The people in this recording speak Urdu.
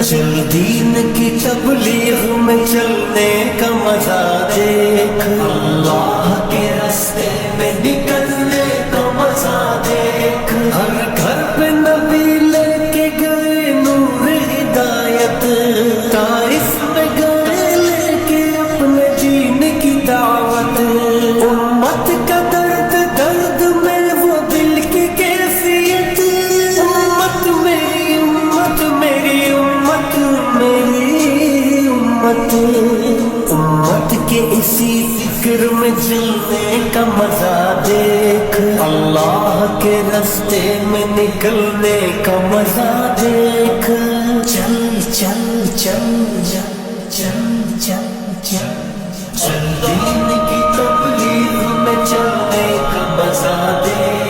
چل دین کی تبلیغ میں چلنے کا مزہ دیکھ، اللہ کے راستے میں نکلنے کا مزہ دیکھ، ہر گھر پہ نبی لے کے گئے نور ہدایت، طائف میں گئے لے کے اپنے دین کی دعوت، امت کا درد درد میں وہ دل کی کیفیت، امت میری امت میری امت میری امت، امت کے اسی فکر میں جلنے کا مزہ دیکھ، اللہ کے راستے میں نکلنے کا مزہ دیکھ، چل چل چل چل چل چل چل چل دین کی تبلیغ میں چلنے کا مزہ دیکھ۔